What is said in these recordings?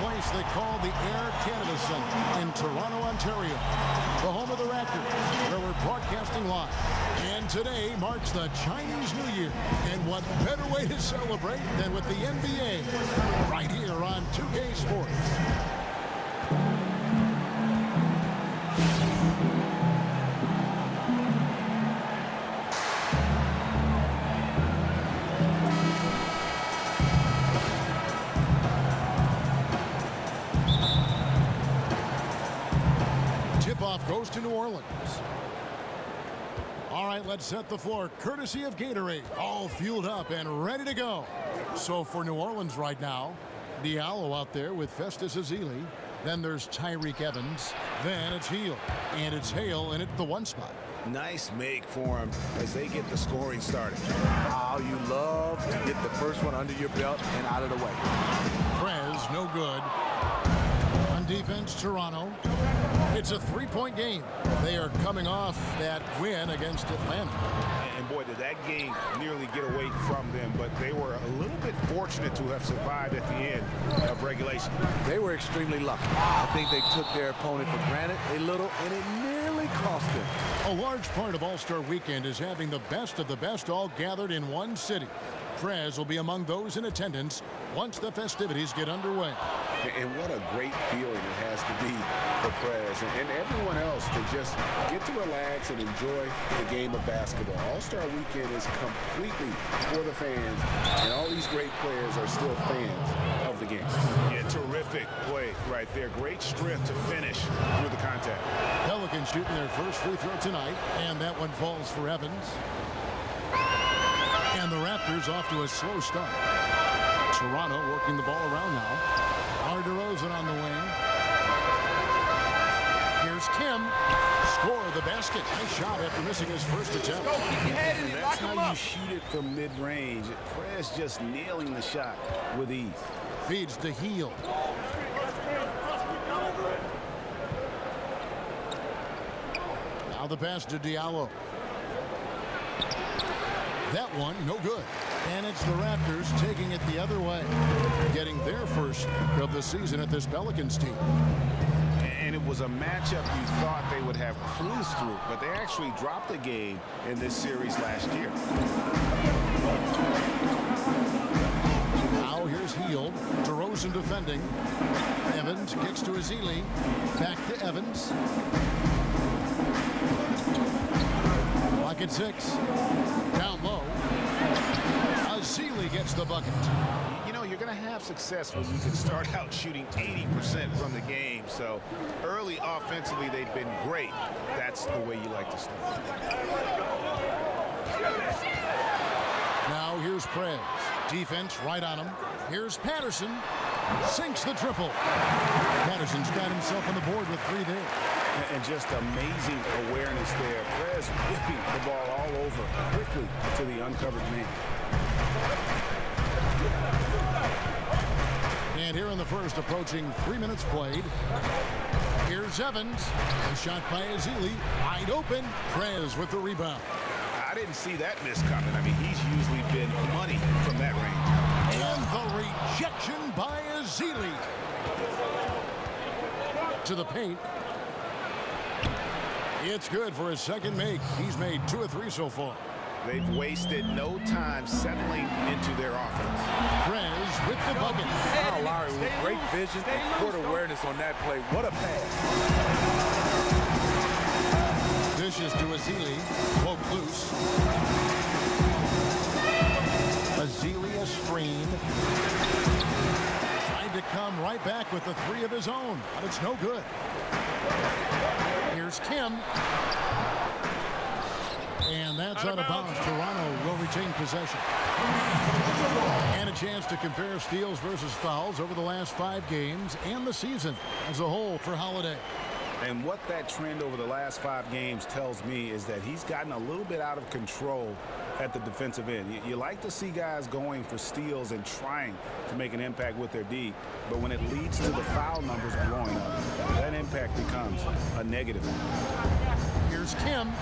place they call the Air Canada Centre in Toronto, Ontario, the home of the Raptors, where we're broadcasting live. And today marks the Chinese New Year. And what better way to celebrate than with the NBA right here on 2K Sports. Tip-off goes to New Orleans. All right, let's set the floor, courtesy of Gatorade, all fueled up and ready to go. So for New Orleans right now, Diallo out there with Festus Ezeli. Then there's Tyreke Evans. Then it's Hield, and it's Hale in at the one spot. Nice make for him as they get the scoring started. Oh, you love to get the first one under your belt and out of the way. Prez, no good. On defense, Toronto. It's a three-point game. They are coming off that win against Atlanta. And boy, did that game nearly get away from them, but they were a little bit fortunate to have survived at the end of regulation. They were extremely lucky. I think they took their opponent for granted a little, and it nearly cost them. A large part of All-Star Weekend is having the best of the best all gathered in one city. Prez will be among those in attendance once the festivities get underway. And what a great feeling it has to be for Prez and everyone else to just get to relax and enjoy the game of basketball. All-Star Weekend is completely for the fans, and all these great players are still fans of the game. Yeah, terrific play right there. Great strength to finish through the contact. Pelicans shooting their first free throw tonight, and that one falls for Evans. And the Raptors off to a slow start. Toronto working the ball around now. DeRozan on the wing. Here's Kim. Score the basket. Nice shot after missing his first attempt. And that's how you shoot it from mid-range. Prez just nailing the shot with ease. Feeds to Hield. Now the pass to Diallo. That one, no good. And it's the Raptors taking it the other way, getting their first of the season at this Pelicans team. And it was a matchup you thought they would have cruised through, but they actually dropped the game in this series last year. Now here's Hield. DeRozan defending. Evans kicks to Ezeli. Back to Evans. Clock at 6. Down low. Ezeli gets the bucket. You know, you're going to have success when you can start out shooting 80% from the game. So early offensively, they've been great. That's the way you like to start. Now here's Prez. Defense right on him. Here's Patterson. Sinks the triple. Patterson's got himself on the board with 3 there. And just amazing awareness there. Prez whipping the ball all over quickly to the uncovered man. And here in the first, approaching 3 minutes played. Here's Evans. A shot by Ezeli. Wide open. Prez with the rebound. I didn't see that miss coming. I mean, he's usually been money from that range. And the rejection by Ezeli. To the paint. It's good for his second make. He's made 2 of 3 so far. They've wasted no time settling into their offense. Prez with the bucket. Kyle Lowry with great vision and court awareness on that play. What a pass. Dishes to Ezeli. Poke loose. Ezeli a screen. Tried to come right back with the 3 of his own, but it's no good. Here's Kim. And that's out of bounds. Toronto will retain possession. And a chance to compare steals versus fouls over the last 5 games and the season as a whole for Holiday. And what that trend over the last 5 games tells me is that he's gotten a little bit out of control at the defensive end. You like to see guys going for steals and trying to make an impact with their D, but when it leads to the foul numbers blowing up, that impact becomes a negative. Here's Kim,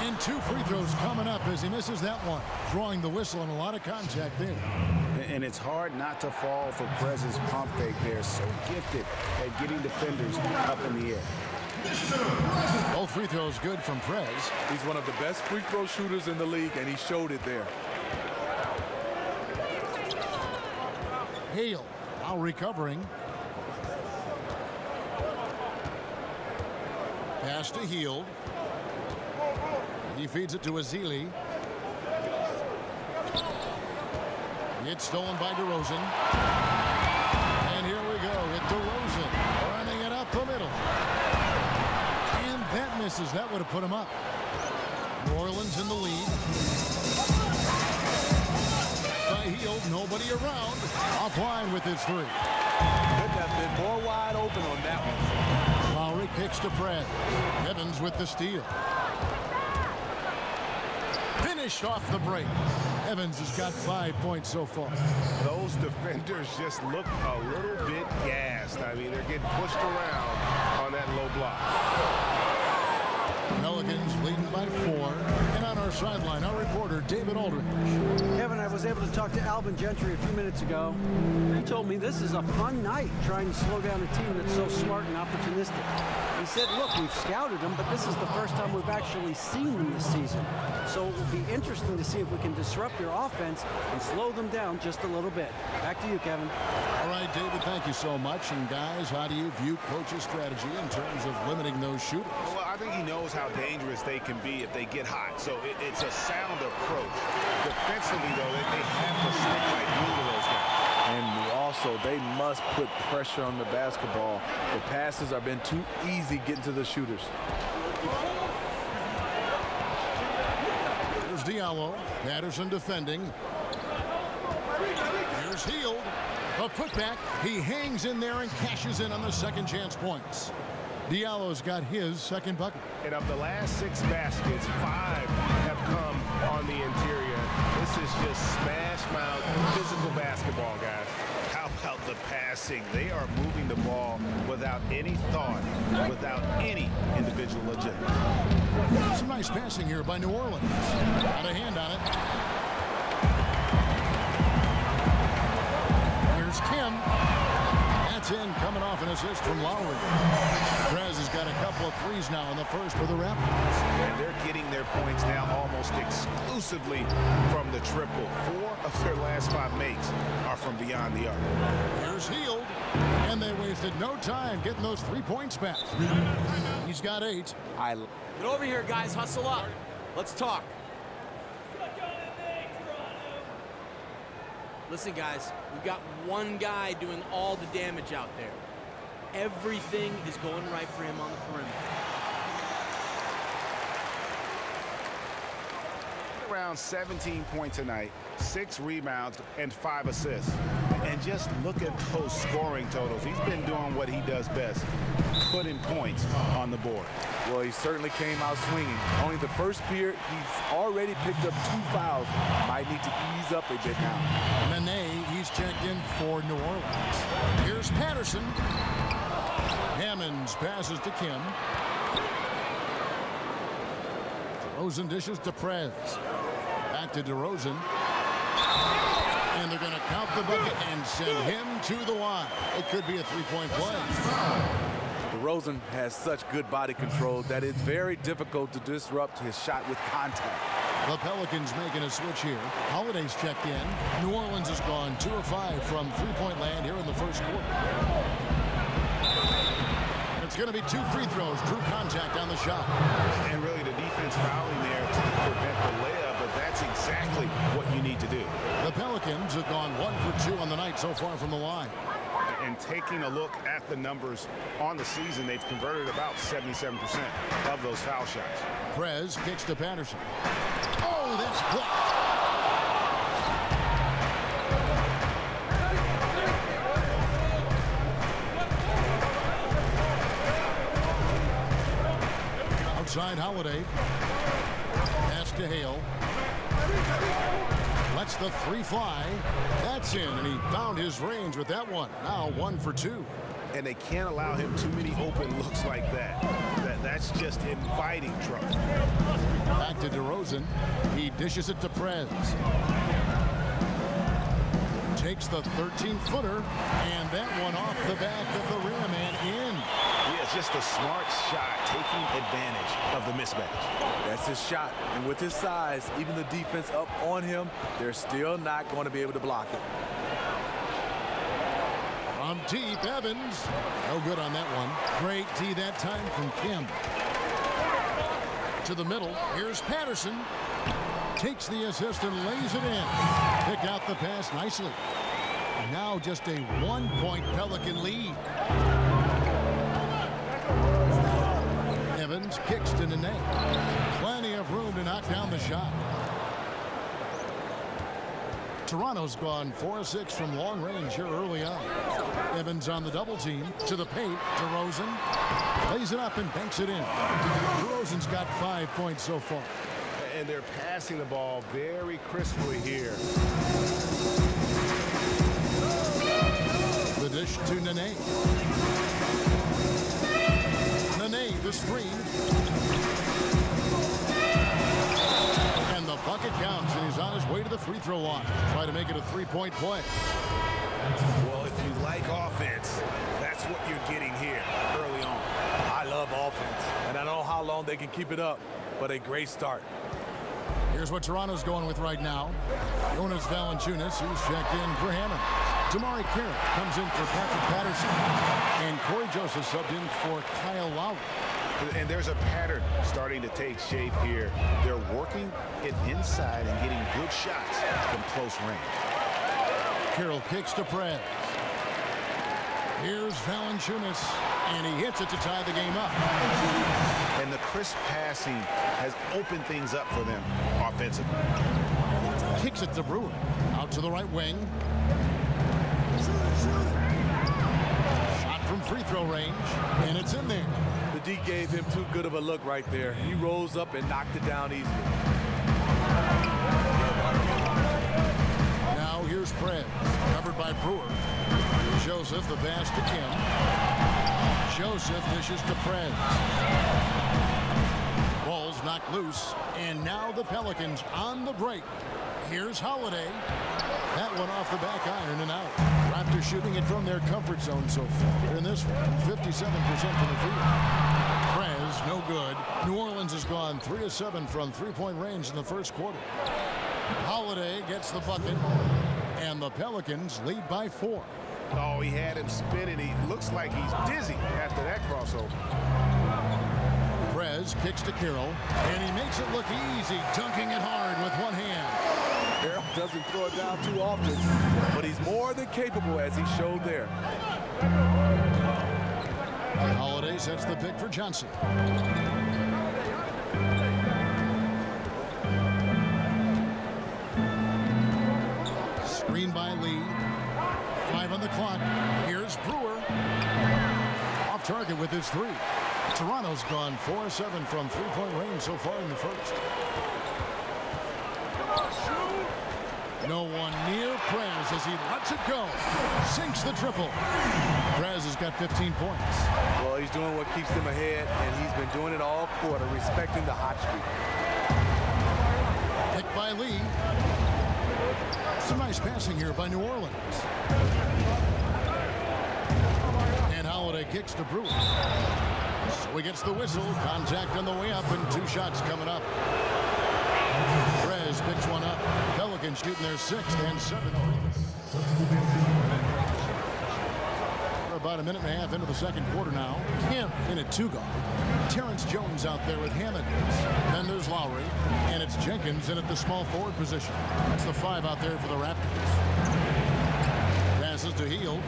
and 2 free throws coming up as he misses that one, drawing the whistle and a lot of contact there. And it's hard not to fall for Prez's pump fake. They're so gifted at getting defenders up in the air. Both free throws good from Prez. He's one of the best free throw shooters in the league, and he showed it there. Hale now recovering. Pass to Hield. He feeds it to Azili. It's stolen by DeRozan. And here we go with DeRozan running it up the middle. And that misses. That would have put him up. New Orleans in the lead. By Hield, nobody around. Offline with his three. Couldn't have been more wide open on that one. Lowry kicks to Brad. Evans with the steal. Finished off the break. Evans has got 5 points so far. Those defenders just look a little bit gassed. I mean, they're getting pushed around on that low block. Pelicans leading by 4. And on our sideline, our reporter, David Aldridge. Kevin, I was able to talk to Alvin Gentry a few minutes ago. He told me this is a fun night trying to slow down a team that's so smart and opportunistic. He said, look, we've scouted them, but this is the first time we've actually seen them this season. So it will be interesting to see if we can disrupt their offense and slow them down just a little bit. Back to you, Kevin. All right, David, thank you so much. And guys, how do you view coach's strategy in terms of limiting those shooters? Well, I think he knows how dangerous they can be if they get hot. So it's a sound approach. Defensively, though, they have to stick like glue to those guys. And also, they must put pressure on the basketball. The passes have been too easy getting to the shooters. Here's Diallo. Patterson defending. Here's Hield. A putback. He hangs in there and cashes in on the second chance points. Diallo's got his second bucket. And of the last 6 baskets, 5 have come on the interior. This is just smash mouth physical basketball, guys. How about the passing? They are moving the ball without any thought, without any individual agenda. Some nice passing here by New Orleans. Got a hand on it. Here's Kim. That's in, coming off an assist from Lowry. Prez has got a couple of threes now in the first for the Raptors. And they're getting their points now almost exclusively from the triple. 4 of their last 5 makes are from beyond the arc. Here's Hield. And they wasted no time getting those 3 points back. He's got 8. Get over here, guys. Hustle up. Let's talk. Listen, guys, we've got one guy doing all the damage out there. Everything is going right for him on the perimeter. Around 17 points tonight, 6 rebounds, and 5 assists. And just look at those scoring totals. He's been doing what he does best, putting points on the board. Well, he certainly came out swinging. Only the first period, he's already picked up 2 fouls. Might need to ease up a bit now. Nene, he's checked in for New Orleans. Here's Patterson. Hammonds passes to Kim. DeRozan dishes to Prez. Back to DeRozan. And they're going to count the bucket and send him to the line. It could be a 3-point play. DeRozan has such good body control that it's very difficult to disrupt his shot with contact. The Pelicans making a switch here. Holiday's checked in. New Orleans has gone 2 of 5 from 3-point land here in the first quarter. And it's going to be 2 free throws. True contact on the shot. And really the defense fouling there to prevent the layup, but that's exactly what you need to do. The Pelicans have gone 1 for 2 on the night so far from the line. And taking a look at the numbers on the season, they've converted about 77% of those foul shots. Prez kicks to Patterson. Oh, that's blocked. Outside Holiday. Pass to Hale. Lets the 3 fly. That's in, and he found his range with that one. Now 1 for 2. And they can't allow him too many open looks like that. That's just inviting trouble. Back to DeRozan. He dishes it to Prez. takes the 13-footer, and that one off the back of the rim and in. Yeah, it's just a smart shot, taking advantage of the mismatch. That's his shot. And with his size, even the defense up on him, they're still not going to be able to block it. From deep, Evans. No good on that one. Great D that time from Kim. To the middle. Here's Patterson. Takes the assist and lays it in. Pick out the pass nicely. And now just a 1-point Pelican lead. Evans kicks to Nene. Plenty of room to knock down the shot. Toronto's gone 4-6 from long range here early on. Evans on the double team. To the paint. DeRozan. Plays it up and banks it in. DeRozan's got 5 points so far. And they're passing the ball very crisply here. The dish to Nene. Nene, the screen. And the bucket counts, and he's on his way to the free throw line. Try to make it a 3-point play. Well, if you like offense, that's what you're getting here early on. I love offense, and I don't know how long they can keep it up, but a great start. Here's what Toronto's going with right now. Jonas Valanciunas, who's checked in for Hammond. Damari Carroll comes in for Patrick Patterson. And Corey Joseph subbed in for Kyle Lowry. And there's a pattern starting to take shape here. They're working it inside and getting good shots from close range. Carroll kicks to Prez. Here's Valanciunas, and he hits it to tie the game up. And the crisp passing has opened things up for them offensively. Kicks it to Brewer. Out to the right wing. Shot from free throw range, and it's in there. The D gave him too good of a look right there. He rose up and knocked it down easily. Now here's Prez, covered by Brewer. Joseph, the pass to Kim. Joseph dishes to Prez. Ball's knocked loose, and now the Pelicans on the break. Here's Holiday. That one off the back iron and out. Raptors shooting it from their comfort zone so far. In this one, 57% from the field. Prez, no good. New Orleans has gone 3 of 7 from three-point range in the first quarter. Holiday gets the bucket, and the Pelicans lead by 4. Oh, he had him spinning. He looks like he's dizzy after that crossover. Prez kicks to Carroll, and he makes it look easy, dunking it hard with one hand. Carroll doesn't throw it down too often, but he's more than capable, as he showed there. Holiday sets the pick for Johnson. Screen by Lee. 5 on the clock. Here's Brewer. Off target with his 3. Toronto's gone 4 of 7 from three-point range so far in the first. No one near Prez as he lets it go. Sinks the triple. Prez has got 15 points. Well, he's doing what keeps them ahead, and he's been doing it all quarter, respecting the hot streak. Picked by Lee. Some nice passing here by New Orleans. And Holiday kicks to Brewer. So he gets the whistle. Contact on the way up, and 2 shots coming up. Prez picks one up. Pelicans shooting their 6th and 7th. We're about a minute and a half into the second quarter now. Kim in at 2-guard. Terrence Jones out there with Hammond. Then there's Lowry. And it's Jenkins in at the small forward position. That's the 5 out there for the Raptors. Passes to Hield.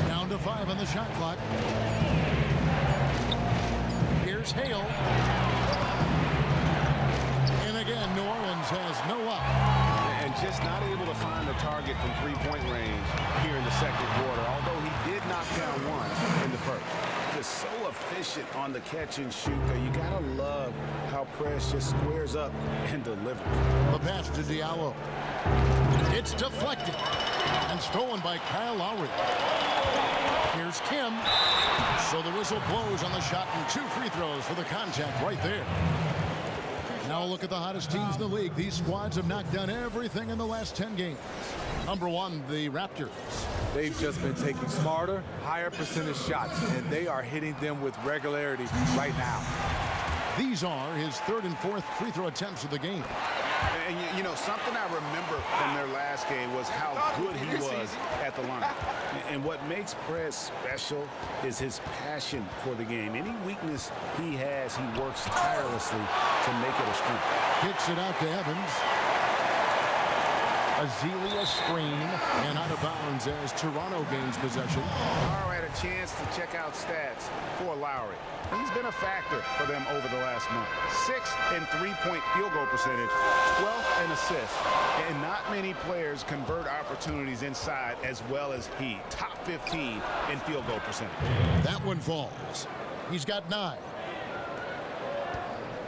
Down to 5 on the shot clock. Here's Hale. And again, New Orleans has no luck. And just not able to find the target from three-point range here in the second quarter, although he did knock down one in the first. Just so efficient on the catch and shoot. You gotta love how Prez just squares up and delivers. The pass to Diallo. It's deflected and stolen by Kyle Lowry. Here's Kim. So the whistle blows on the shot and 2 free throws for the contact right there. Now look at the hottest teams in the league. These squads have knocked down everything in the last 10 games. Number 1, the Raptors. They've just been taking smarter, higher percentage shots, and they are hitting them with regularity right now. These are his 3rd and 4th free throw attempts of the game. And you know, something I remember from their last game was how good he was at the line. And what makes Prez special is his passion for the game. Any weakness he has, he works tirelessly to make it a strength. Kicks it out to Evans. Azealia screen and out of bounds as Toronto gains possession. All right, a chance to check out stats for Lowry. He's been a factor for them over the last month. 6th in three-point field goal percentage, 12th in assists. And not many players convert opportunities inside as well as he. Top 15 in field goal percentage. That one falls. He's got 9.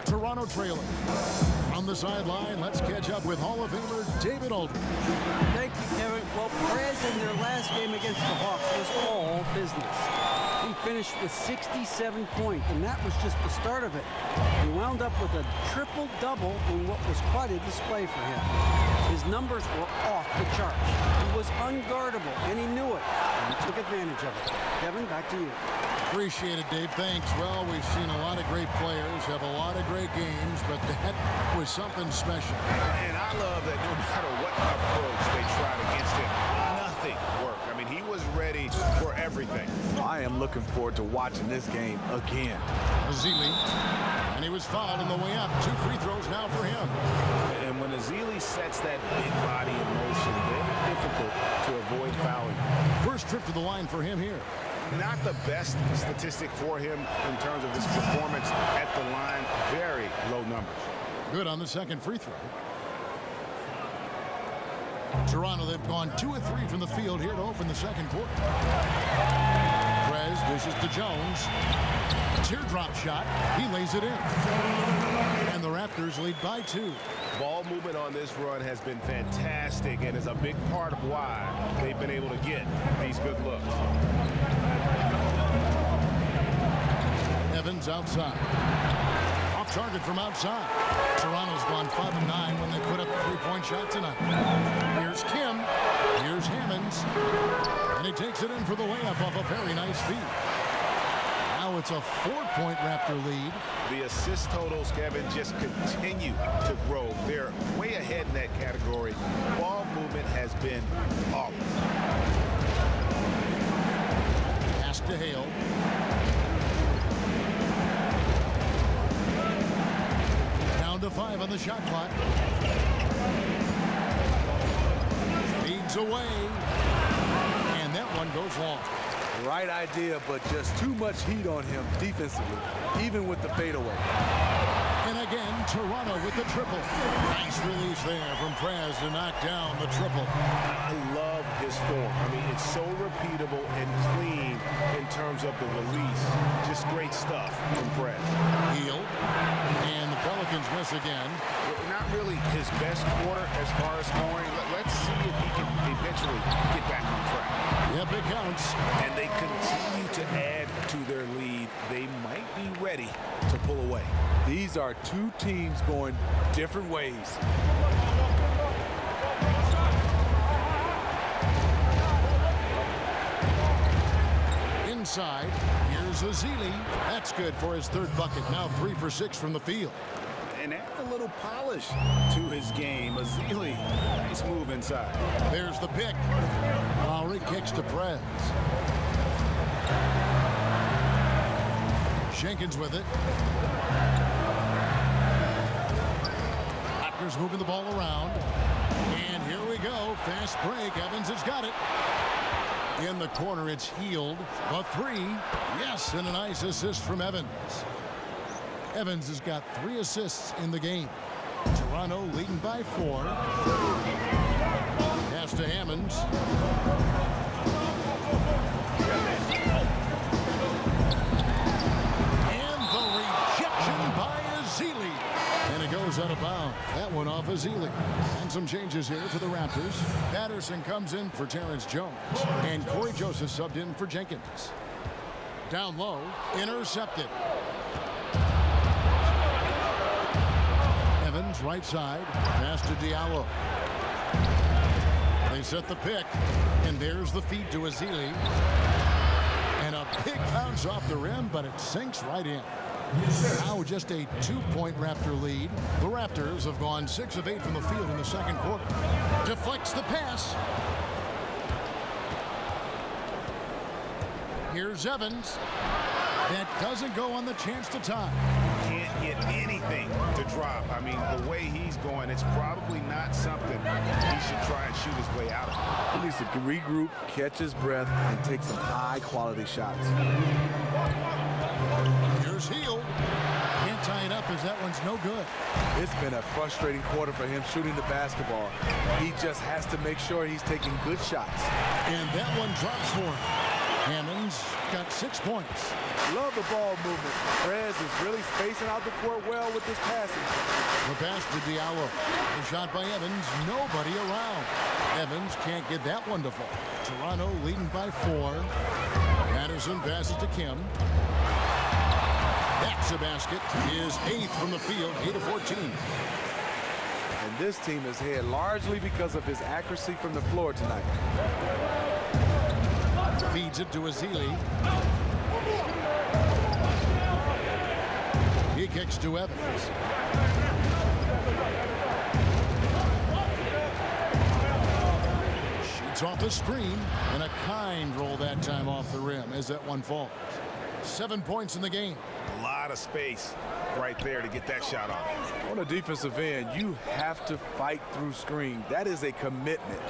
Toronto trailing. On the sideline, let's catch up with Hall of Famer David Aldridge. Thank you, Kevin. Well, Perez in their last game against the Hawks was all business. He finished with 67 points, and that was just the start of it. He wound up with a triple-double in what was quite a display for him. His numbers were off the charts. He was unguardable, and he knew it, and he took advantage of it. Kevin, back to you. Appreciate it, Dave. Thanks. Well, we've seen a lot of great players have a lot of great games, but that was something special. And I love that no matter what approach they tried against him, nothing worked. I mean, he was ready for everything. I am looking forward to watching this game again. Azili, and he was fouled on the way up. 2 free throws now for him. And when Azili sets that big body in motion, very difficult to avoid fouling. First trip to the line for him here. Not the best statistic for him in terms of his performance at the line. Very low numbers. Good on the second free throw. Toronto, they've gone 2 of 3 from the field here to open the second quarter. Prez dishes to Jones. Teardrop shot. He lays it in. And the Raptors lead by 2. Ball movement on this run has been fantastic and is a big part of why they've been able to get these good looks. Evans outside. Off target from outside. Toronto's gone 5 of 9 when they put up a 3-point shot tonight. Here's Kim. Here's Hammonds. And he takes it in for the layup off a very nice feed. Now it's a 4-point Raptor lead. The assist totals, Kevin, just continue to grow. They're way ahead in that category. Ball movement has been flawless. Pass to Hale. Down to 5 on the shot clock. Feeds away. And that one goes long. Right idea, but just too much heat on him defensively, even with the fadeaway. And again, Toronto with the triple. Nice release there from Prez to knock down the triple. I love his form. I mean, it's so repeatable and clean in terms of the release. Just great stuff from Prez. Heel. And the Pelicans miss again. Not really his best quarter as far as scoring. Let's see if he can eventually get back on track. Yep, it counts. And they continue to add to their lead. They might be ready to pull away. These are 2 teams going different ways. Inside, here's Azili. That's good for his 3rd bucket. Now 3 for 6 from the field. And add a little polish to his game. Azili, nice move inside. There's the pick. Lowry kicks to Prez. Jenkins with it. Raptors moving the ball around. And here we go. Fast break. Evans has got it. In the corner, it's Healed. A 3. Yes, and a nice assist from Evans. Evans has got 3 assists in the game. Toronto leading by 4. Pass to Hammonds. And the rejection by Azili. And it goes out of bounds. That one off Azili. And some changes here for the Raptors. Patterson comes in for Terrence Jones. And Corey Joseph subbed in for Jenkins. Down low. Intercepted. right side. Pass to Diallo. They set the pick. And there's the feed to Azili. And a big bounce off the rim, but it sinks right in. Now just a 2-point Raptor lead. The Raptors have gone 6 of 8 from the field in the second quarter. Deflects the pass. Here's Evans. That doesn't go on the chance to tie. Can't get anything to drop. I mean, the way he's going, it's probably not something he should try and shoot his way out of. He needs to regroup, catch his breath, and take some high-quality shots. Here's Hield. Can't tie it up as that one's no good. It's been a frustrating quarter for him shooting the basketball. He just has to make sure he's taking good shots. And that one drops for him. Hammond's got 6 points. Love the ball movement. Perez is really spacing out the court well with his passing. The pass to Diallo. The shot by Evans. Nobody around. Evans can't get that one to fall. Toronto leading by 4. Madison passes to Kim. That's a basket. His 8th from the field, 8 of 14. And this team is ahead largely because of his accuracy from the floor tonight. Feeds it to Azili. He kicks to Evans. Shoots off the screen, and a kind roll that time off the rim as that one falls. 7 points in the game. A lot of space right there to get that shot off. On the defensive end, you have to fight through screen. That is a commitment.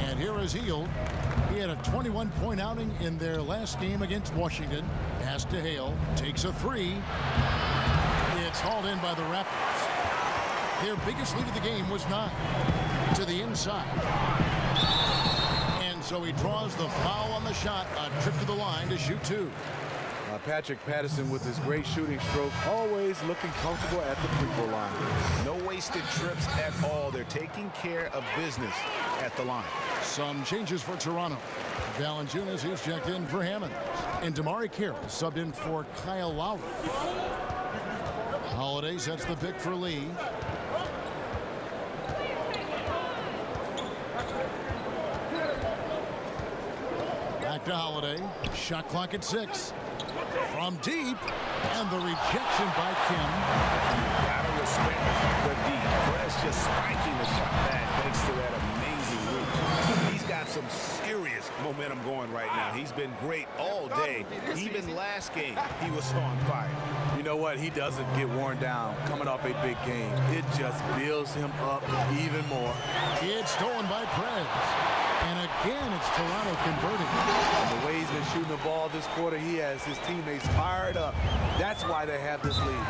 And here is Hield. He had a 21-point outing in their last game against Washington. Pass to Hale. Takes a 3. It's hauled in by the Raptors. Their biggest lead of the game was 9. To the inside. And so he draws the foul on the shot. A trip to the line to shoot 2. Patrick Patterson with his great shooting stroke, always looking comfortable at the free throw line. No wasted trips at all. They're taking care of business at the line. Some changes for Toronto. Valanciunas is checked in for Hammond. And Damari Carroll subbed in for Kyle Lowry. Holiday sets the pick for Lee. Back to Holiday. Shot clock at 6. From deep. And the rejection by Kim. Gotta respect the D. Perez just spiking the shot back thanks to that amazing move. He's got some serious momentum going right now. He's been great all day. Even last game, he was on fire. You know what? He doesn't get worn down coming off a big game. It just builds him up even more. It's stolen by Perez. And again, it's Toronto converting. And the way he's been shooting the ball this quarter, he has his teammates fired up. That's why they have this lead.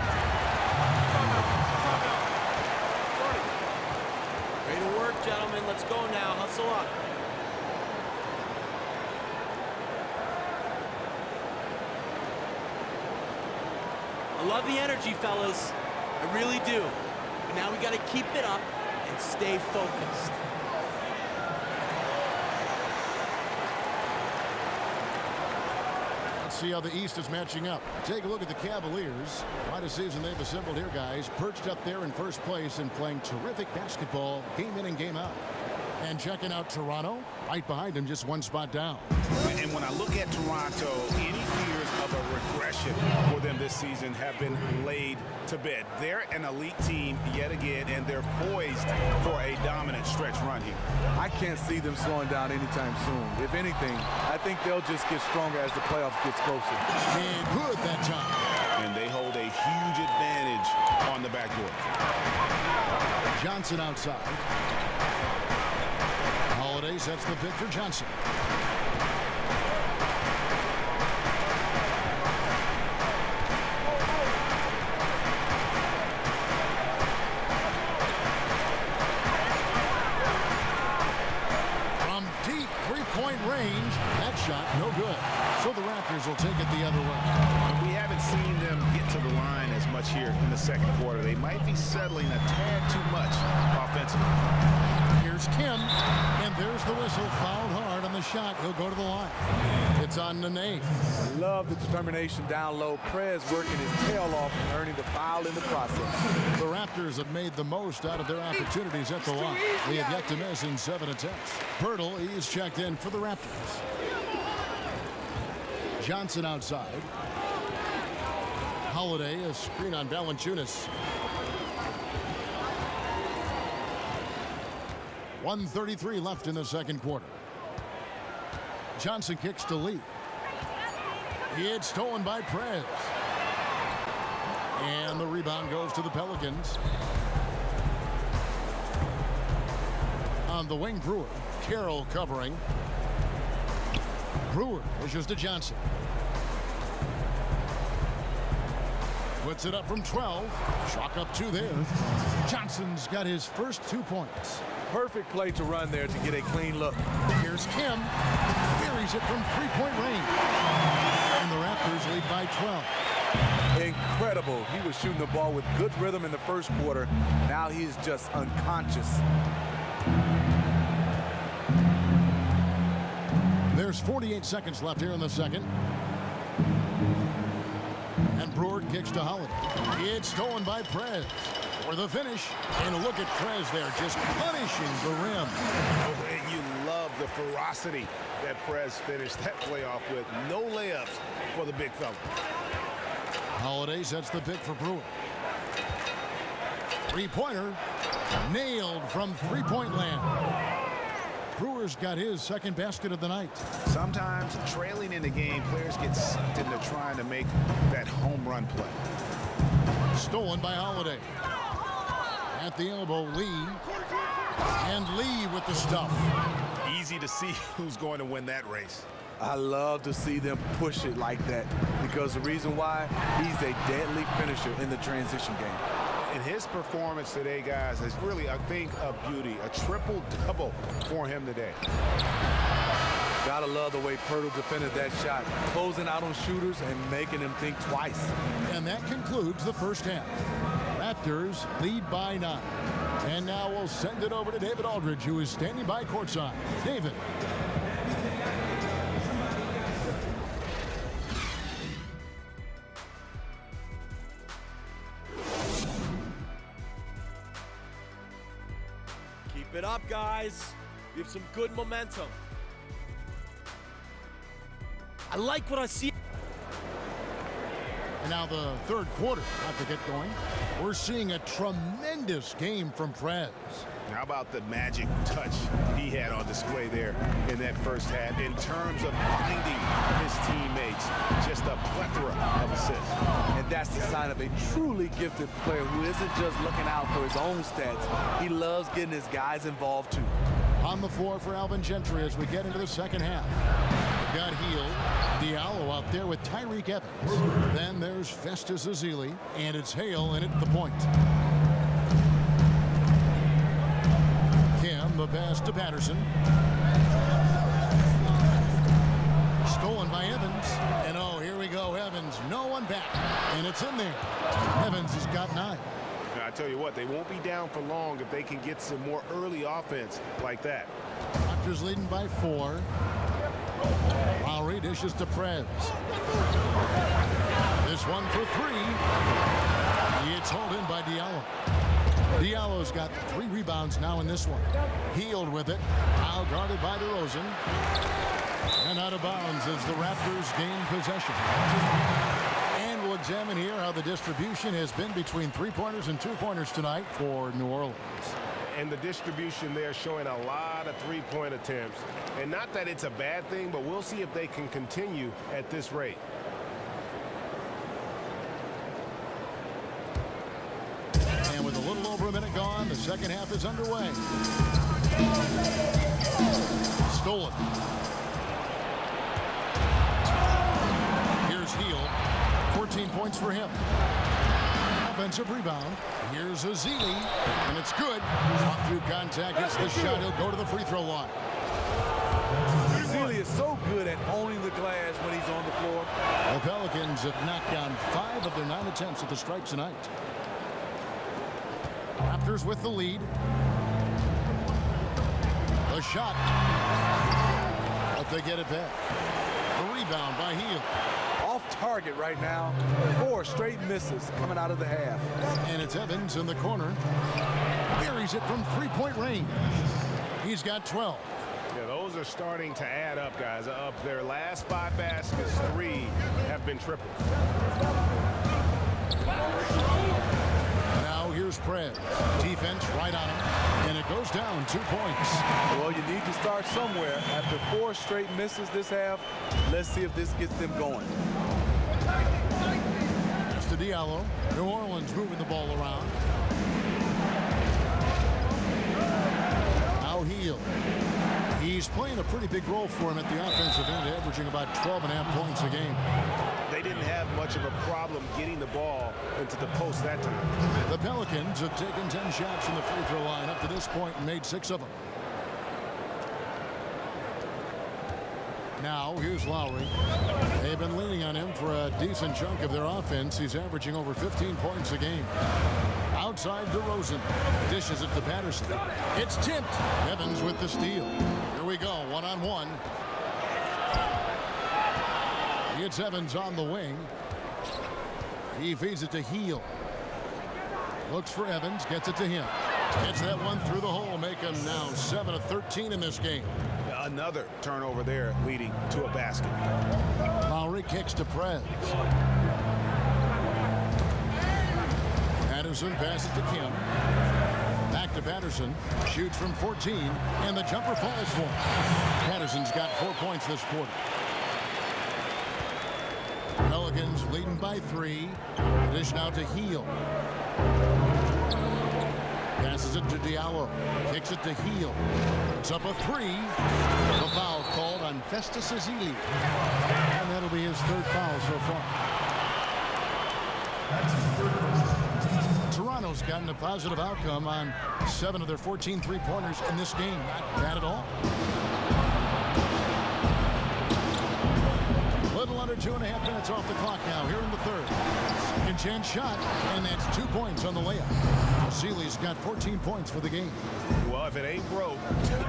Ready to work, gentlemen. Let's go now. Hustle up. I love the energy, fellas. I really do. But now we got to keep it up and stay focused. See how the East is matching up. Take a look at the Cavaliers. Quite a season they've assembled here, guys. Perched up there in first place and playing terrific basketball game in and game out. And checking out Toronto, right behind them, just 1 spot down. And when I look at Toronto, any fears of a regression for them this season have been laid to bed. They're an elite team yet again, and they're poised for a dominant stretch run here. I can't see them slowing down anytime soon. If anything, I think they'll just get stronger as the playoffs gets closer. And good that time. And they hold a huge advantage on the backdoor. Johnson outside. Holiday sets the pick for Johnson. From deep three-point range, that shot no good. So the Raptors will take it the other way. We haven't seen them get to the line as much touch here in the second quarter. They might be settling a tad too much offensively. Here's Kim, and there's the whistle. Fouled hard on the shot. He'll go to the line. It's on Nene. Love the determination down low. Prez working his tail off and earning the foul in the process. The Raptors have made the most out of their opportunities at the line. They have yet to miss in 7 attempts. Pirtle, he's checked in for the Raptors. Johnson outside. Holiday, a screen on Valanciunas. 1:33 left in the second quarter. Johnson kicks to Lee. It's stolen by Prez. And the rebound goes to the Pelicans. On the wing, Brewer. Carroll covering. Brewer pushes to Johnson. Puts it up from 12. Chalk up 2 there. Johnson's got his first 2 points. Perfect play to run there to get a clean look. Here's Kim. Buries it from 3-point range. And the Raptors lead by 12. Incredible. He was shooting the ball with good rhythm in the first quarter. Now he's just unconscious. There's 48 seconds left here in the second. And Brewer kicks to Holiday. It's stolen by Prez. For the finish. And a look at Prez there, just punishing the rim. Oh, and you love the ferocity that Prez finished that play off with. No layups for the big fella. Holiday sets the pick for Brewer. 3-pointer. Nailed from 3-point land. Brewer's got his second basket of the night. Sometimes trailing in the game, players get sucked into trying to make that home run play. Stolen by Holiday. At the elbow, Lee. And Lee with the stuff. Easy to see who's going to win that race. I love to see them push it like that because the reason why, he's a deadly finisher in the transition game. And his performance today, guys, is really a thing of beauty. A triple-double for him today. Gotta love the way Pirtle defended that shot, closing out on shooters and making them think twice. And that concludes the first half. Raptors lead by 9. And now we'll send it over to David Aldridge, who is standing by courtside. David. Keep it up, guys. We have some good momentum. I like what I see. And now the third quarter about to get going. We're seeing a tremendous game from Prez. How about the magic touch he had on display there in that first half in terms of finding his teammates? Just a plethora of assists. And that's the sign of a truly gifted player who isn't just looking out for his own stats. He loves getting his guys involved too. On the floor for Alvin Gentry as we get into the second half. Got Heel, Diallo out there with Tyreek Evans. Then there's Festus Ezeli, and it's Hale in at the point. Kim, the pass to Patterson. Stolen by Evans. And oh, here we go, Evans. No one back. And it's in there. Evans has got 9. Now, I tell you what, they won't be down for long if they can get some more early offense like that. Raptors leading by 4. Lowry dishes to Prez. This one for 3. It's hauled in by Diallo. Diallo's got 3 rebounds now in this one. Healed with it. Now guarded by DeRozan. And out of bounds as the Raptors gain possession. And we'll examine here how the distribution has been between 3-pointers and 2-pointers tonight for New Orleans. And the distribution there showing a lot of 3-point attempts. And not that it's a bad thing, but we'll see if they can continue at this rate. And with a little over a minute gone, the second half is underway. Stolen. Here's Heel. 14 points for him. Offensive rebound. Here's Ezeli, and it's good. Off through contact, it's the shot. He'll go to the free throw line. Sealy is so good at owning the glass when he's on the floor. The Pelicans have knocked down 5 of their 9 attempts at the stripe tonight. Raptors with the lead. The shot. But they get it back. The rebound by Hield. Off target right now. 4 straight misses coming out of the half. And it's Evans in the corner. Buries it from three-point range. He's got 12. Yeah, those are starting to add up, guys. Up their last 5 baskets, 3 have been tripled. Now here's Prez. Defense right on him. And it goes down 2 points. Well, you need to start somewhere. After 4 straight misses this half, let's see if this gets them going. Pass to Diallo. New Orleans moving the ball around. Now Hield. He's playing a pretty big role for him at the offensive end, averaging about 12.5 points a game. They didn't have much of a problem getting the ball into the post that time. The Pelicans have taken 10 shots from the free throw line up to this point and made 6 of them. Now here's Lowry. They've been leaning on him for a decent chunk of their offense. He's averaging over 15 points a game. Outside DeRozan. Dishes it to Patterson. It's tipped. Evans with the steal. Here we go, one-on-one. It's Evans on the wing. He feeds it to Hield. Looks for Evans, gets it to him. Gets that one through the hole, make him now 7 of 13 in this game. Another turnover there leading to a basket. Lowry kicks to Prez. Patterson passes to Kim. Back to Patterson. Shoots from 14, and the jumper falls for him. Patterson's got 4 points this quarter. Pelicans leading by 3. Dish now to Hield. Passes it to Diallo. Kicks it to Hield. It's up a 3. The foul called on Festus Ezeli. And that'll be his 3rd foul so far. Toronto's gotten a positive outcome on 7 of their 14 three-pointers in this game. Not bad at all. Little under 2.5 minutes off the clock now here in the 3rd. Second chance shot, and that's 2 points on the layup. Sealy's got 14 points for the game. Well, if it ain't broke,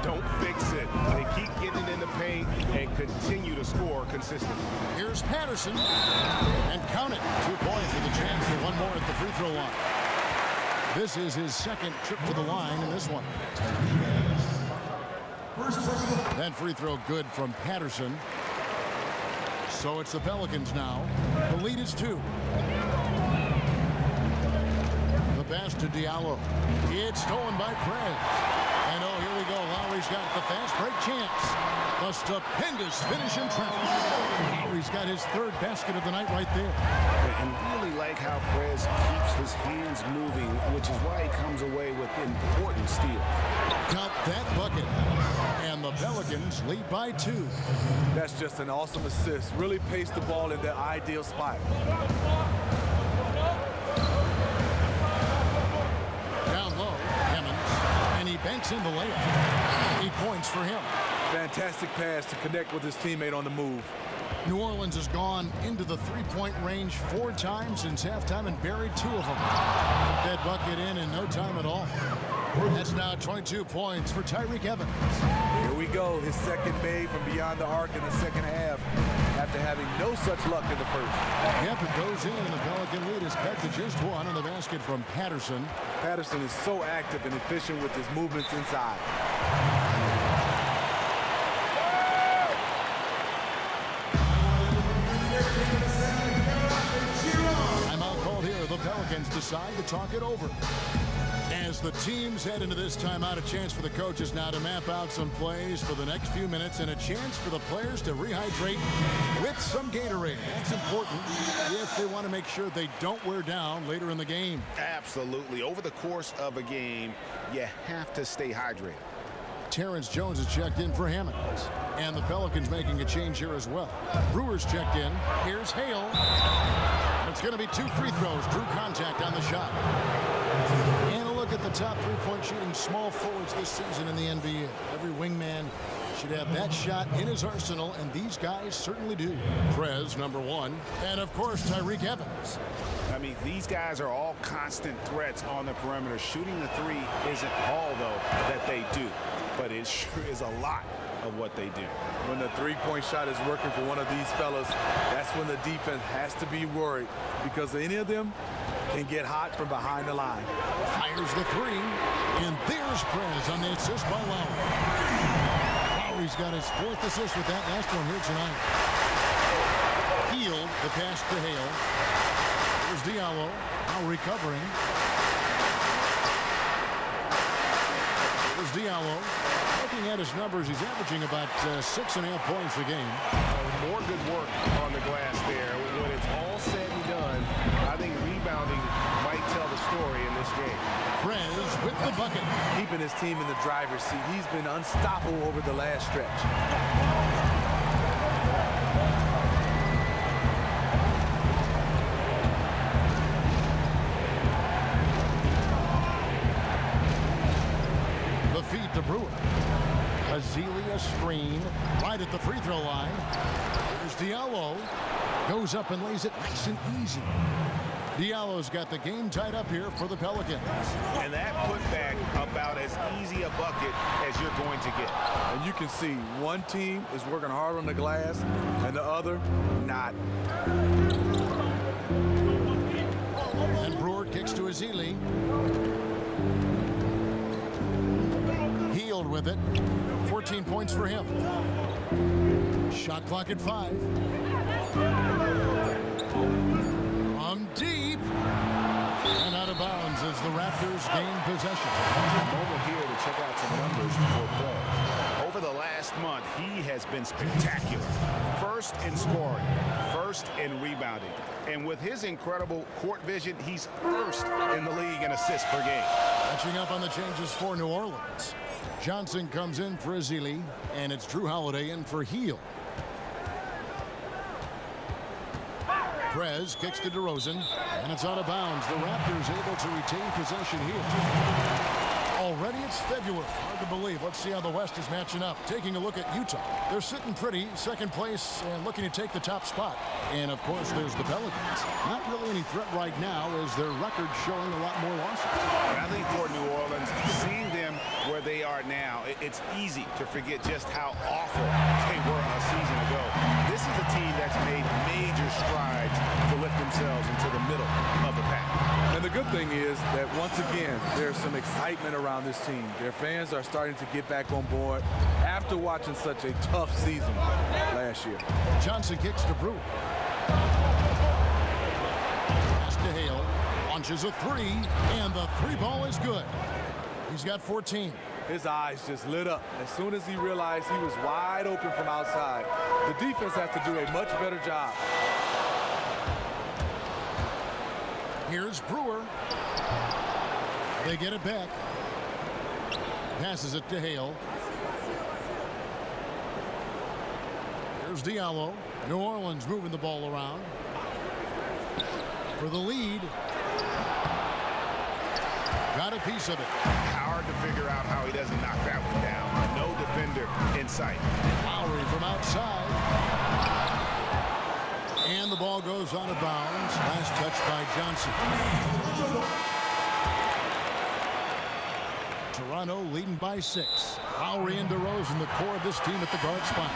don't fix it. They keep getting in the paint and continue to score consistently. Here's Patterson, and count it. 2 points with a chance for one more at the free throw line. This is his 2nd trip to the line in this one. That free throw good from Patterson. So it's the Pelicans now. The lead is 2. The pass to Diallo. It's stolen by Prez. And oh, here we go. Lowry's got the fast break chance. A stupendous finish in traffic. Lowry's got his 3rd basket of the night right there. And really like how Prez keeps his hands moving, which is why he comes away with important steals. Count that bucket. And the Pelicans lead by 2. That's just an awesome assist. Really paced the ball in their ideal spot. Down low, Emmons, and he banks in the layup. 8 points for him. Fantastic pass to connect with his teammate on the move. New Orleans has gone into the three-point range 4 times since halftime and buried 2 of them. Put that bucket in no time at all. That's now 22 points for Tyreke Evans. Here we go, his 2nd made from beyond the arc in the 2nd half after having no such luck in the 1st. Yep, it goes in, and the Pelican lead is cut to just 1 on the basket from Patterson. Patterson is so active and efficient with his movements inside. Timeout called here. The Pelicans decide to talk it over. As the teams head into this timeout, a chance for the coaches now to map out some plays for the next few minutes and a chance for the players to rehydrate with some Gatorade. That's important if they want to make sure they don't wear down later in the game. Absolutely. Over the course of a game, you have to stay hydrated. Terrence Jones has checked in for Hammonds. And the Pelicans making a change here as well. Brewers checked in. Here's Hale. It's going to be 2 free throws. Drew contact on the shot. And a look at the top three-point shooting small forwards this season in the NBA. Every wingman should have that shot in his arsenal, and these guys certainly do. Prez, number one, and of course, Tyreke Evans. I mean, these guys are all constant threats on the perimeter. Shooting the three isn't all, though, that they do, but it sure is a lot of what they do. When the three-point shot is working for one of these fellas, that's when the defense has to be worried, because any of them can get hot from behind the line. Fires the three, and there's Prez on the assist by Lowry. Lowry's got his fourth assist with that last one here tonight. Healed the pass to Hale. There's Diallo, now recovering. There's Diallo. Looking at his numbers, he's averaging about 6.5 points a game. More good work on the glass there. When it's all said and done, I think rebounding might tell the story in this game. Prez with the bucket. Keeping his team in the driver's seat. He's been unstoppable over the last stretch. The feed to Brewer. Azealia screen right at the free throw line. There's Diallo. Goes up and lays it nice and easy. Diallo's got the game tied up here for the Pelicans. And that putback about as easy a bucket as you're going to get. And you can see one team is working hard on the glass and the other not. And Brewer kicks to Azealia. Healed with it. 14 points for him. Shot clock at 5. From deep. And out of bounds as the Raptors gain possession. A moment here to check out some numbers before play. Over the last month, he has been spectacular. First in scoring, first in rebounding. And with his incredible court vision, he's first in the league in assists per game. Catching up on the changes for New Orleans. Johnson comes in for Azealia, and it's Drew Holiday in for Heel. Prez kicks to DeRozan, and it's out of bounds. The Raptors able to retain possession here. Already it's February. Hard to believe. Let's see how the West is matching up. Taking a look at Utah. They're sitting pretty, second place, and looking to take the top spot. And, of course, there's the Pelicans. Not really any threat right now as their record showing a lot more losses. And I think for New Orleans, seeing them where they are now, it's easy to forget just how awful they were a season ago. This is a team that's made major strides to lift themselves into the middle of the pack. And the good thing is that once again, there's some excitement around this team. Their fans are starting to get back on board after watching such a tough season last year. Johnson kicks to Brewer. Pass to Hale. Launches a three, and the three ball is good. He's got 14. His eyes just lit up as soon as he realized he was wide open from outside. The defense has to do a much better job. Here's Brewer. They get it back. Passes it to Hale. Here's Diallo. New Orleans moving the ball around. For the lead. Got a piece of it. Hard to figure out how he doesn't knock that one down. No defender in sight. Lowry from outside. And the ball goes out of bounds. Last touch by Johnson. Toronto leading by 6. Lowry and DeRozan, the core of this team at the guard spot.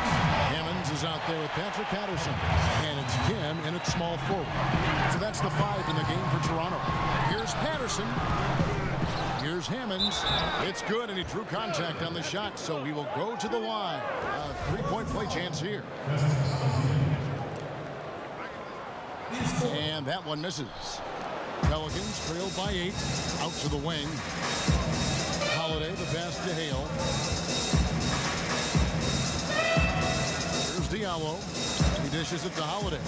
Hammonds is out there with Patrick Patterson. And it's Kim in at small forward. So that's the 5 in the game for Toronto. Here's Patterson. Here's Hammonds. It's good, and he drew contact on the shot, so he will go to the line. A three-point play chance here. And that one misses. Pelicans trailed by 8. Out to the wing. Holiday, the pass to Hale. Here's Diallo. He dishes it to Holiday.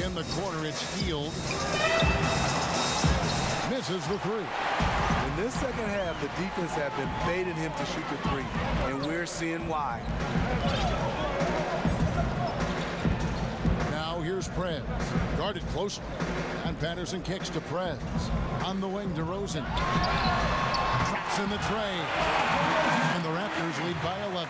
In the corner, it's Healed. Misses the three. In this second half, the defense have been baiting him to shoot the three, and we're seeing why. Now here's Here's Prez. Guarded closely. And Patterson kicks to Prez. On the wing, DeRozan. Traps in the tray. And the Raptors lead by 11.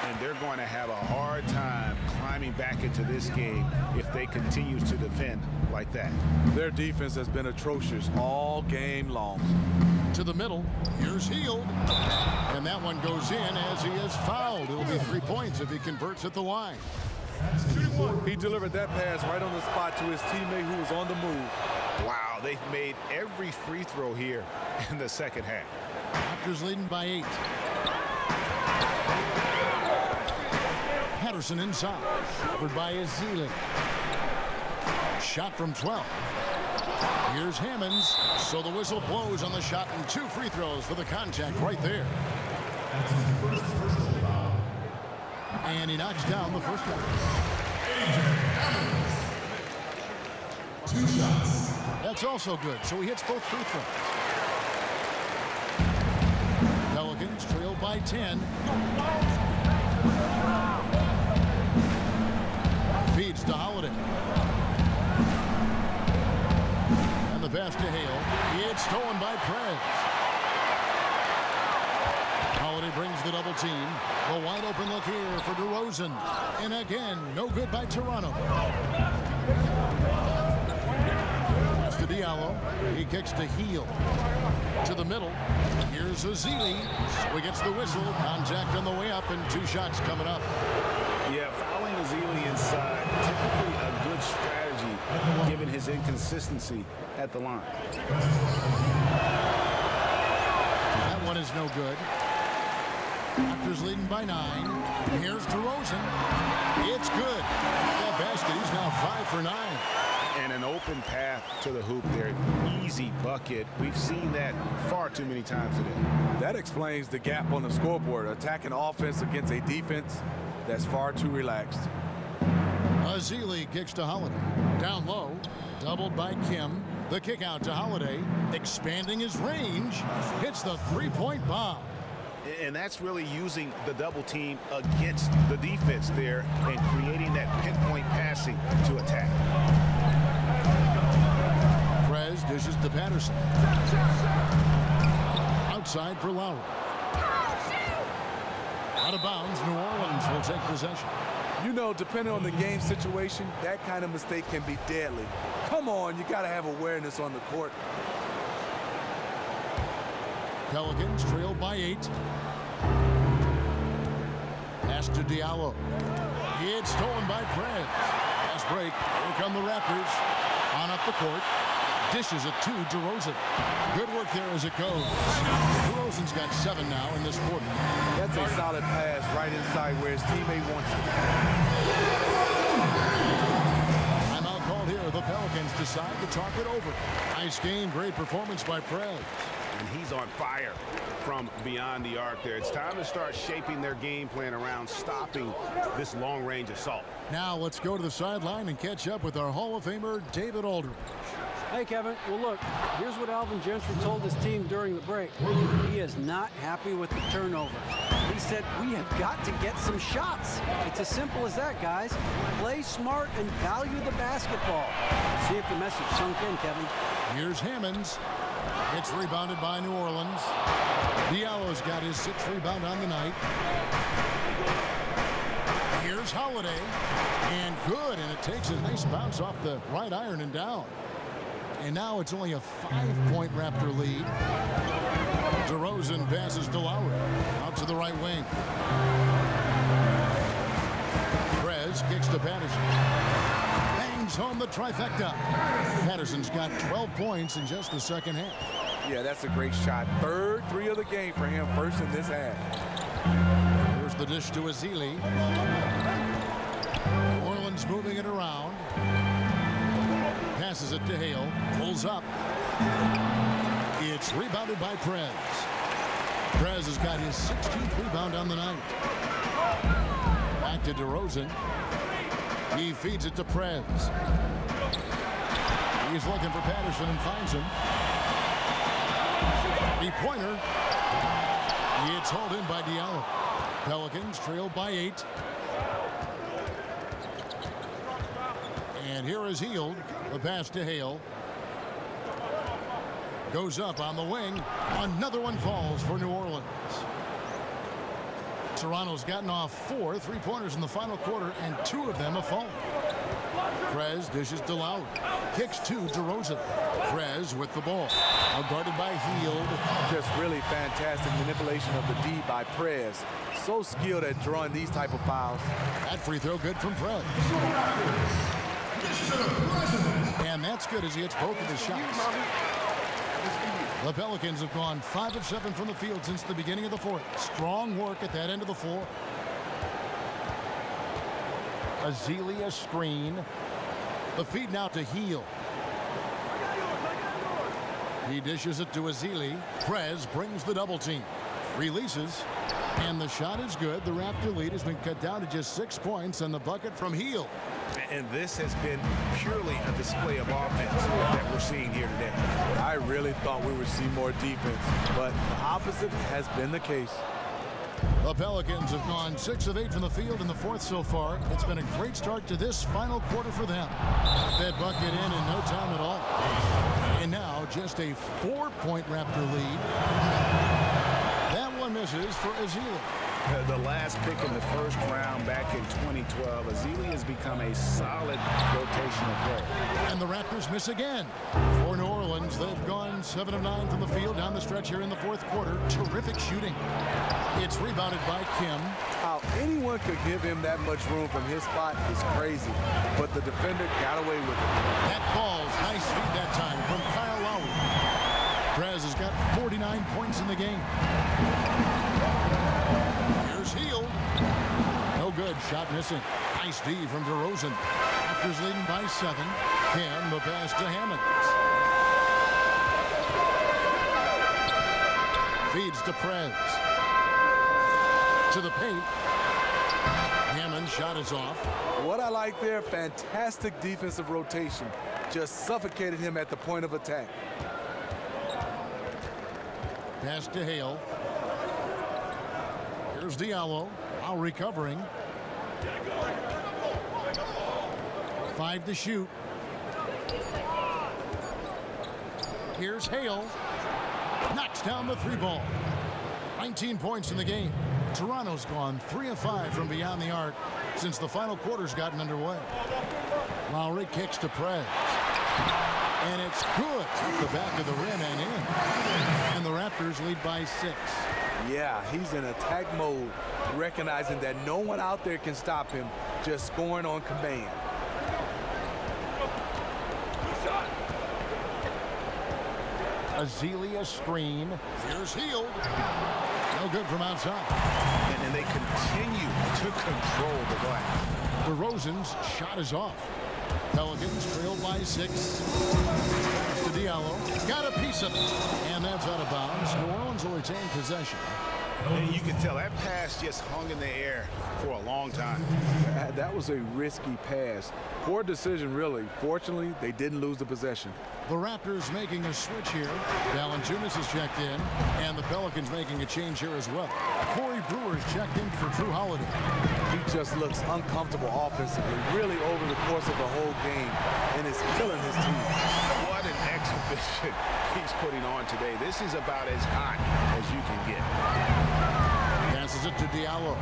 And they're going to have a hard time climbing back into this game if they continue to defend like that. Their defense has been atrocious all game long. To the middle. Here's Hield. And that one goes in as he is fouled. It'll be 3 points if he converts at the line. He delivered that pass right on the spot to his teammate who was on the move. Wow, they've made every free throw here in the second half. Raptors leading by 8. Patterson inside. Covered by Ezeli. Shot from 12. Here's Hammonds. So the whistle blows on the shot and 2 free throws for the contact right there. And he knocks down the first one. 2 shots. That's also good. So he hits both free throws. Pelicans trail by 10. Feeds to Holiday. And the pass to Hale. It's stolen by Prez. Holiday brings the double team. A wide open look here for DeRozan. And again, no good by Toronto. Pass to Diallo. He kicks to Hield. To the middle. Here's Ezeli. So he gets the whistle. Contact on the way up and 2 shots coming up. Yeah, fouling Ezeli inside, typically a good strategy given his inconsistency at the line. That one is no good. Raptors leading by 9. Here's DeRozan. It's good. That basket, he's now 5 for 9. And an open path to the hoop there. Easy bucket. We've seen that far too many times today. That explains the gap on the scoreboard. Attacking offense against a defense that's far too relaxed. Ezeli kicks to Holiday. Down low. Doubled by Kim. The kick out to Holiday. Expanding his range. Hits the 3-point bomb. And that's really using the double team against the defense there and creating that pinpoint passing to attack. Prez dishes to Patterson. Outside for Lowry. Out of bounds, New Orleans will take possession. You know, depending on the game situation, that kind of mistake can be deadly. Come on, you got to have awareness on the court. Pelicans trail by 8. Pass to Diallo. It's stolen by Prez. Fast break. Here come the Raptors. On up the court. Dishes it to DeRozan. Good work there as it goes. DeRozan's got 7 now in this quarter. That's a solid pass right inside where his teammate wants it. Timeout called here. The Pelicans decide to talk it over. Nice game. Great performance by Prez. And he's on fire from beyond the arc there. It's time to start shaping their game plan around stopping this long-range assault. Now let's go to the sideline and catch up with our Hall of Famer, David Aldridge. Hey, Kevin. Well, look, here's what Alvin Gentry told his team during the break. He is not happy with the turnovers. He said, we have got to get some shots. It's as simple as that, guys. Play smart and value the basketball. See if the message sunk in, Kevin. Here's Hammonds. It's rebounded by New Orleans. Diallo's got his 6th rebound on the night. Here's Holiday. And good, and it takes a nice bounce off the right iron and down. And now it's only a 5-point Raptor lead. DeRozan passes to Lowry. Out to the right wing. Prez kicks to Patterson. Bangs home the trifecta. Patterson's got 12 points in just the second half. Yeah, that's a great shot. 3rd 3 of the game for him, first in this half. Here's the dish to Ezeli. New Orleans moving it around. Passes it to Hale. Pulls up. It's rebounded by Prez. Prez has got his 16th rebound on the night. Back to DeRozan. He feeds it to Prez. He's looking for Patterson and finds him. 3-pointer. It's hauled in by Diallo. Pelicans trail by 8. And here is Hield. The pass to Hale. Goes up on the wing. Another one falls for New Orleans. Toronto's gotten off 4 3-pointers in the final quarter, and 2 of them have fallen. Prez dishes to Lowry. Kicks to DeRozan. Prez with the ball. Now guarded by Hield. Just really fantastic manipulation of the D by Prez. So skilled at drawing these type of fouls. That free throw good from Prez. And that's good as he hits both of his shots. The Pelicans have gone 5 of 7 from the field since the beginning of the fourth. Strong work at that end of the floor. Azealia screen. The feed now to Hield. He dishes it to Azili. Prez brings the double team. Releases. And the shot is good. The Raptor lead has been cut down to just 6 points, and the bucket from Hield. And this has been purely a display of offense that we're seeing here today. I really thought we would see more defense, but the opposite has been the case. The Pelicans have gone 6 of 8 from the field in the fourth so far. It's been a great start to this final quarter for them. That bucket in no time at all. And now just a 4-point Raptor lead. That one misses for Azili. The last pick in the first round back in 2012, Azili has become a solid rotational player. And the Raptors miss again. For New Orleans, they've gone 7 of 9 from the field down the stretch here in the fourth quarter. Terrific shooting. It's rebounded by Kim. How anyone could give him that much room from his spot is crazy, but the defender got away with it. That falls. Nice feed that time from Kyle Lowry. Prez has got 49 points in the game. Here's Hield. No good. Shot missing. Nice D from DeRozan. Raptors leading by 7. Kim, the pass to Hammonds. Feeds to Prez. To the paint. Hammond's shot is off. What I like there, fantastic defensive rotation. Just suffocated him at the point of attack. Pass to Hale. Here's Diallo. Now recovering. 5 to shoot. Here's Hale. Knocks down the 3 ball. 19 points in the game. Toronto's gone 3 of 5 from beyond the arc since the final quarter's gotten underway. Lowry kicks to Prez. And it's good off the back of the rim and in. And the Raptors lead by 6. Yeah, he's in attack mode, recognizing that no one out there can stop him, just scoring on command. Azealia screen. Here's Hield. No good from outside. And they continue to control the glass. DeRozan's shot is off. Pelicans trail by 6. Pass to Diallo. Got a piece of it. And that's out of bounds. New Orleans will retain possession. And you can tell that pass just hung in the air for a long time. That was a risky pass. Poor decision, really. Fortunately, they didn't lose the possession. The Raptors making a switch here. Valanciunas has checked in, and the Pelicans making a change here as well. Corey Brewer's checked in for Drew Holiday. He just looks uncomfortable offensively, really over the course of the whole game, and is killing his team. What an exhibition he's putting on today. This is about as hot as you can get. Passes it to Diallo.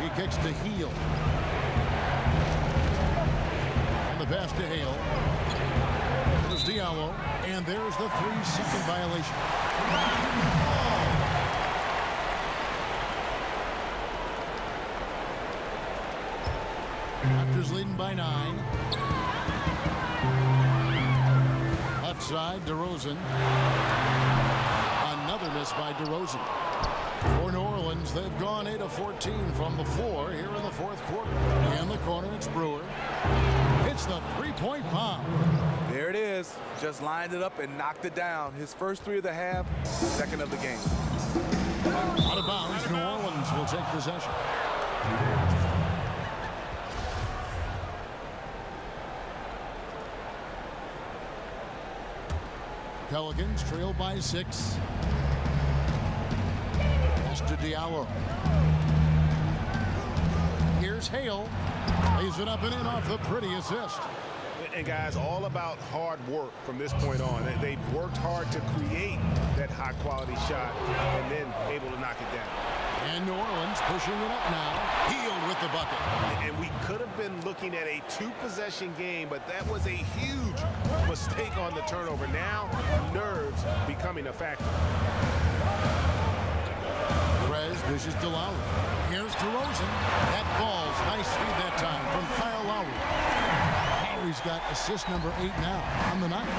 He kicks to Hield. And the pass to Hale. There's Diallo. And there's the 3-second violation. Raptors leading by 9. Left side, DeRozan. Another miss by DeRozan. For New Orleans, they've gone 8 of 14 from the floor here in the fourth quarter. In the corner, it's Brewer. Hits the 3-point bomb. There it is. Just lined it up and knocked it down. His first 3 of the half, second of the game. Out of bounds, New Orleans will take possession. Pelicans trail by 6. Pass to Diallo. Here's Here's Hale. Lays it up and in off the pretty assist. And guys, all about hard work from this point on. They've worked hard to create that high-quality shot and then able to knock it down. And New Orleans pushing it up now. Healed with the bucket. And we could have been looking at a two-possession game, but that was a huge mistake on the turnover. Now, nerves becoming a factor. Perez dishes to Lowry. Here's DeRozan. That falls. Nice feed that time from Kyle Lowry. Lowry's got assist number 8 now on the night.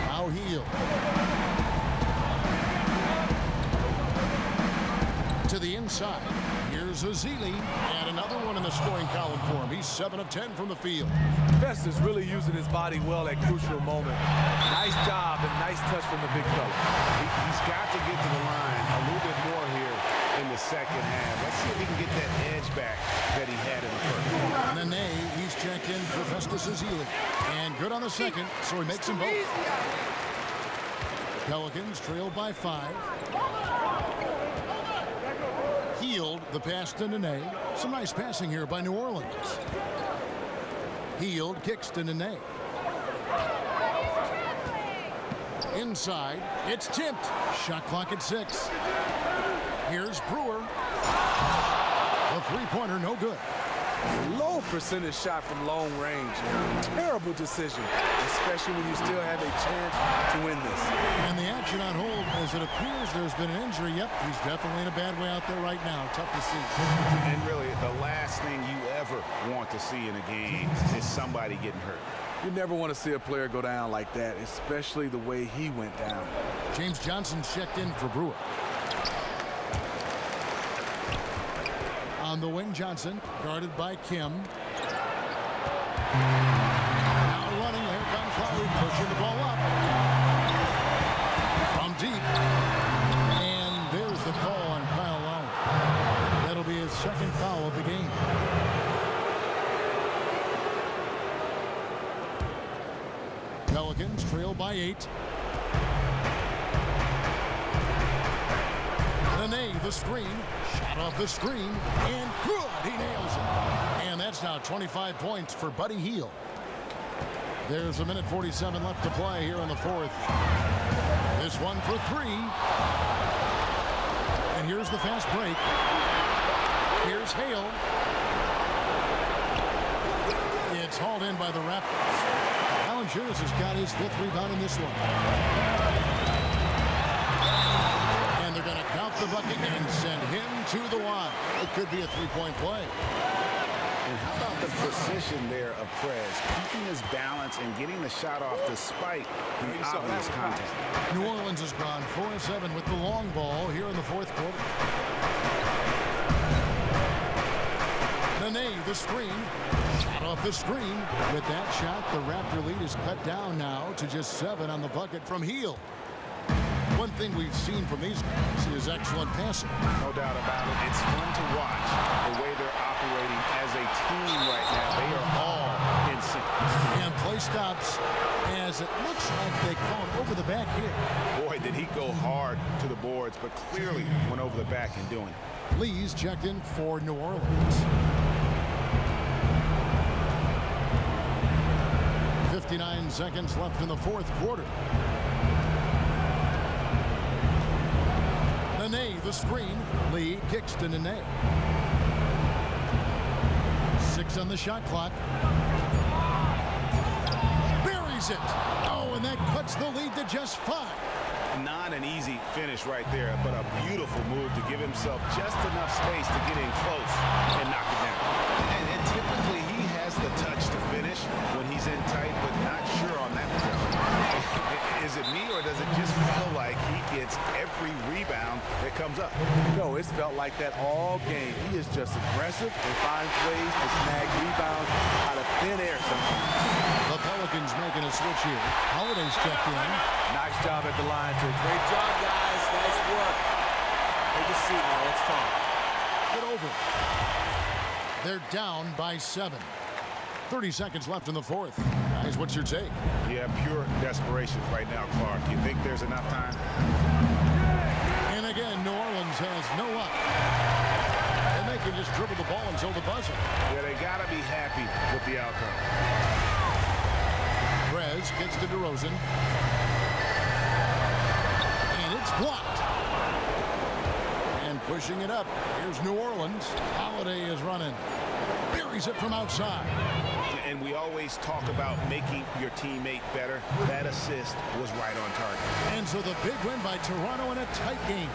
Now Hield. To the inside. Here's Azili. And another one in the scoring column for him. He's 7 of 10 from the field. Best is really using his body well at crucial moment. Nice job and nice touch from the big fella. He's got to get to the line a little bit more here in the second half. Let's see if he can get that edge back that he had in the first. And then he's checked in for Festus Azili. And good on the second, so he makes them both. Pelicans trail by 5. Hield the pass to Nene. Some nice passing here by New Orleans. Hield kicks to Nene. Inside, it's tipped. Shot clock at 6. Here's Brewer. The three-pointer, no good. Low percentage shot from long range. Terrible decision, especially when you still have a chance to win this. And the action on hold, as it appears there's been an injury. Yep, he's definitely in a bad way out there right now. Tough to see. And really, the last thing you ever want to see in a game is somebody getting hurt. You never want to see a player go down like that, especially the way he went down. James Johnson's checked in for Brewer. On the wing, Johnson, guarded by Kim. Now running, here comes Lowry, pushing the ball up. From deep. And there's the call on Kyle Lowry. That'll be his second foul of the game. Pelicans trail by 8. Nene, the screen. Shot off the screen. And good. He nails it. And that's now 25 points for Buddy Hield. There's a minute 47 left to play here in the fourth. This one for 3. And here's the fast break. Here's Hale. It's hauled in by the Raptors. Alan Sheares has got his 5th rebound in this one. And they're going to count the bucket and send him to the line. It could be a 3-point play. And how about the precision there of Prez, keeping his balance and getting the shot off despite the obvious contact. New Orleans has gone 4-7 with the long ball here in the fourth quarter. Nene, the screen. Shot off the screen. With that shot, the Raptor lead is cut down now to just 7 on the bucket from Hield. One thing we've seen from these guys is excellent passing. No doubt about it. It's fun to watch the way they're operating as a team right now. They are all in sync. And play stops as it looks like they call him over the back here. Boy, did he go hard to the boards, but clearly went over the back in doing it. Lee's checked in for New Orleans. 59 seconds left in the fourth quarter. Nene, the screen. Lee kicks to Nene. 6 on the shot clock. Buries it. Oh, and that cuts the lead to just 5. Not an easy finish right there, but a beautiful move to give himself just enough space to get in close and knock it down. And typically he has the touch to finish when he's in tight, but not sure on that possession. Is it me, or does it just feel like he gets every rebound that comes up? No, it's felt like that all game. He is just aggressive and finds ways to snag rebounds out of thin air sometimes. The Pelicans making a switch here. Holiday's checked in. Nice job at the line, too. Great job, guys. Nice work. Take a seat now. Let's talk. Get over. They're down by 7. 30 seconds left in the fourth. Guys, what's your take? Yeah, pure desperation right now, Clark. You think there's enough time? And again, New Orleans has no luck. And they can just dribble the ball until the buzzer. Yeah, they got to be happy with the outcome. Perez gets to DeRozan. And it's blocked. And pushing it up. Here's New Orleans. Holiday is running. Buries it from outside. And we always talk about making your teammate better. That assist was right on target. And so the big win by Toronto in a tight game.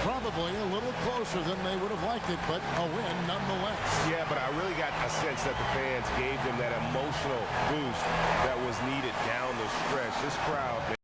Probably a little closer than they would have liked it, but a win nonetheless. Yeah, but I really got a sense that the fans gave them that emotional boost that was needed down the stretch. This crowd,